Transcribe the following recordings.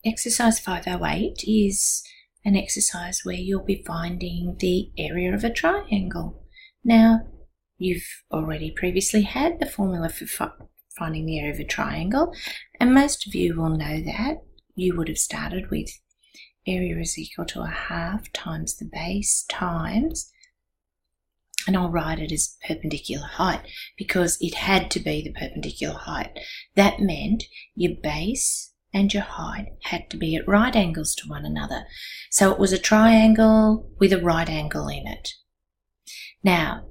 Exercise 508 is an exercise where you'll be finding the area of a triangle. Now, you've already previously had the formula for finding the area of a triangle, and most of you will know that. You would have started with area is equal to 1/2 times the base times, and I'll write it as perpendicular height because it had to be the perpendicular height. That meant your base and your height had to be at right angles to one another. So it was a triangle with a right angle in it. Now,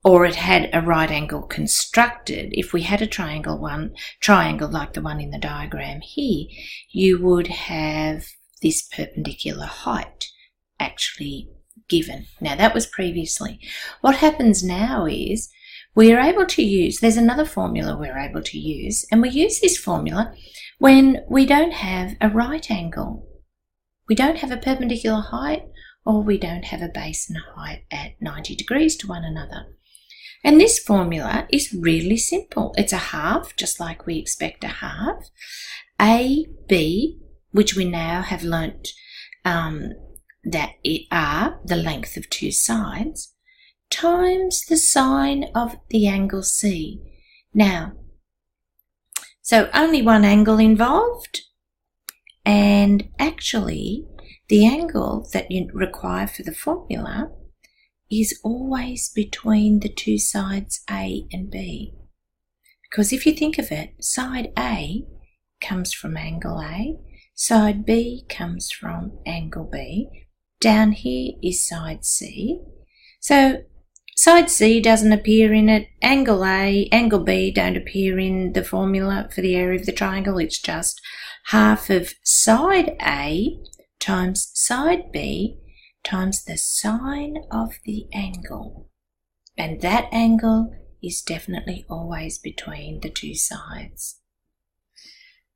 or it had a right angle constructed. If we had a triangle like the one in the diagram here, you would have this perpendicular height actually given. Now that was previously. What happens now is we are able to use, there's another formula we're able to use, and we use this formula when we don't have a right angle. We don't have a perpendicular height, or we don't have a base and height at 90 degrees to one another. And this formula is really simple. It's a half, just like we expect a half. AB, which we now have learnt that it are the length of two sides, times the sine of the angle C. Now, so only one angle involved, and actually the angle that you require for the formula is always between the two sides A and B. Because if you think of it, side A comes from angle A, side B comes from angle B, down here is side C. So side C doesn't appear in it, angle A, angle B don't appear in the formula for the area of the triangle. It's just half of side A times side B times the sine of the angle. And that angle is definitely always between the two sides.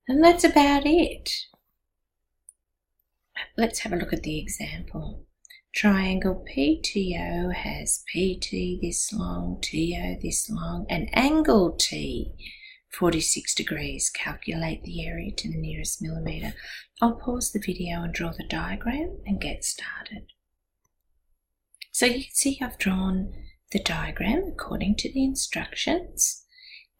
And that's about it. Let's have a look at the example. Triangle PTO has PT this long, TO this long, and angle T 46 degrees. Calculate the area to the nearest millimetre. I'll pause the video and draw the diagram and get started. So you can see I've drawn the diagram according to the instructions,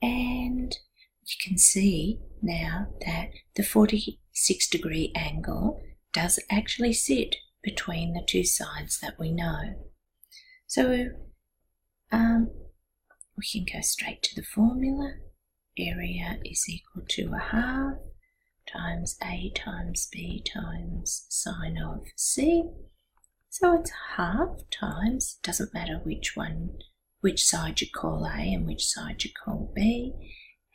and you can see now that the 46 degree angle does actually sit between the two sides that we know. So we can go straight to the formula. Area is equal to 1/2 times A times B times sine of C. So it's 1/2 times, doesn't matter which side you call A and which side you call B,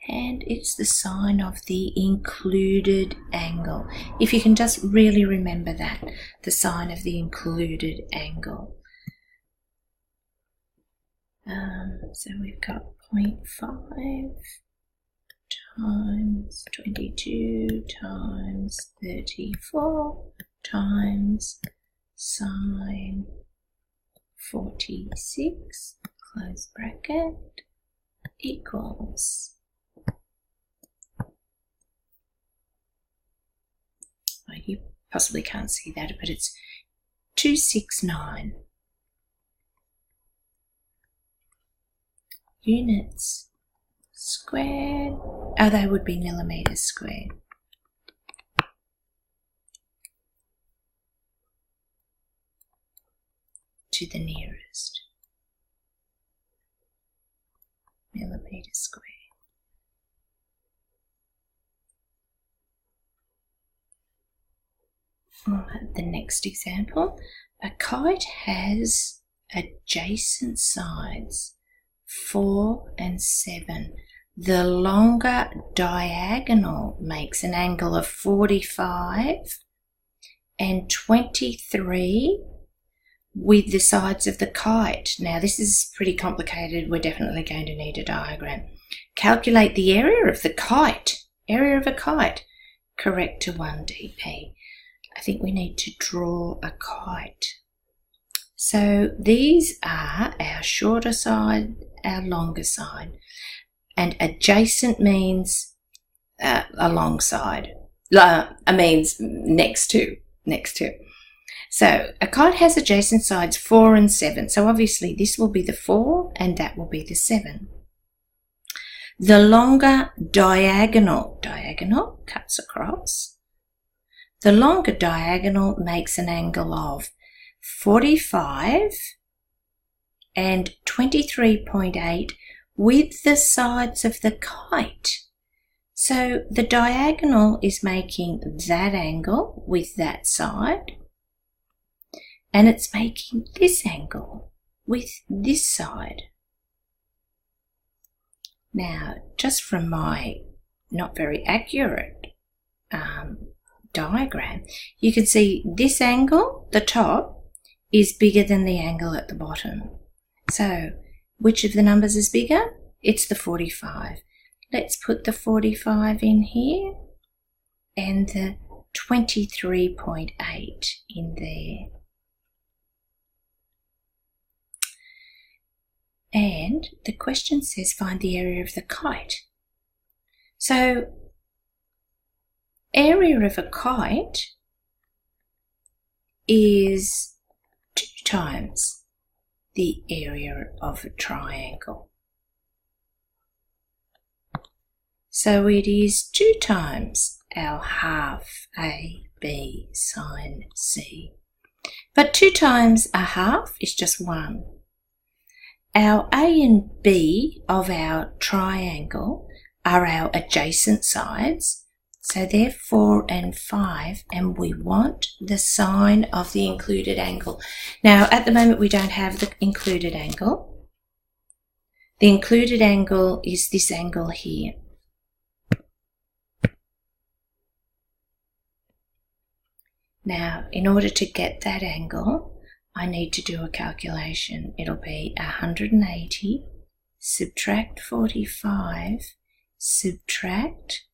and it's the sine of the included angle. If you can just really remember that, the sine of the included angle. So we've got 0.5 times 22 times 34 times sine 46, close bracket, equals, well, you possibly can't see that, but it's 269 units squared. Oh, they would be millimetres squared. To the nearest millimetre squared. The next example, a kite has adjacent sides 4 and 7. The longer diagonal makes an angle of 45 and 23 with the sides of the kite. Now this is pretty complicated. We're definitely going to need a diagram. Calculate the area of the kite. Area of a kite. Correct to 1 dp. I think we need to draw a kite. So these are our shorter side, our longer side. And adjacent means alongside. Means next to. So a kite has adjacent sides 4 and 7. So obviously this will be the 4 and that will be the 7. The longer diagonal cuts across. The longer diagonal makes an angle of 45 and 23.8 with the sides of the kite. So the diagonal is making that angle with that side, and it's making this angle with this side. Now, just from my not very accurate diagram, you can see this angle, the top, is bigger than the angle at the bottom. So, which of the numbers is bigger? It's the 45. Let's put the 45 in here and the 23.8 in there. And the question says find the area of the kite. So, area of a kite is 2 times the area of a triangle. So it is 2 times our half AB sine C. But 2 times a half is just 1. Our A and B of our triangle are our adjacent sides, so they're 4 and 5, and we want the sine of the included angle. Now, at the moment, we don't have the included angle. The included angle is this angle here. Now, in order to get that angle, I need to do a calculation. It'll be 180, subtract 45, subtract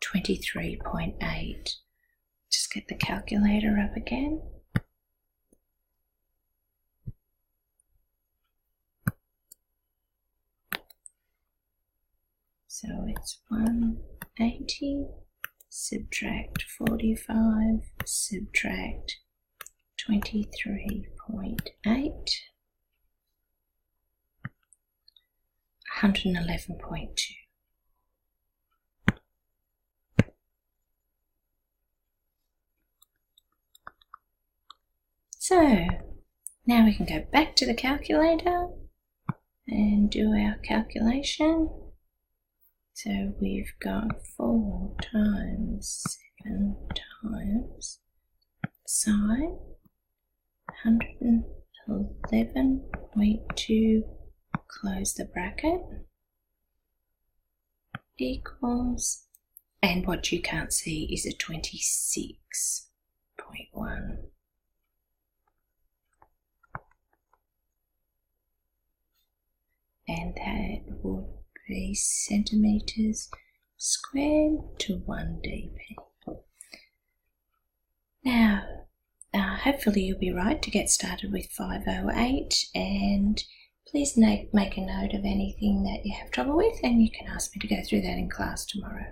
23.8. Just get the calculator up again. So it's 180, subtract 45, subtract 23.8, 111.2. So now we can go back to the calculator and do our calculation. So we've got 4 times 7 times sine 111.2, close the bracket, equals, and what you can't see is a 26.1. And that would be centimetres squared to 1 dp. Now, hopefully you'll be right to get started with 508, and please make a note of anything that you have trouble with, and you can ask me to go through that in class tomorrow.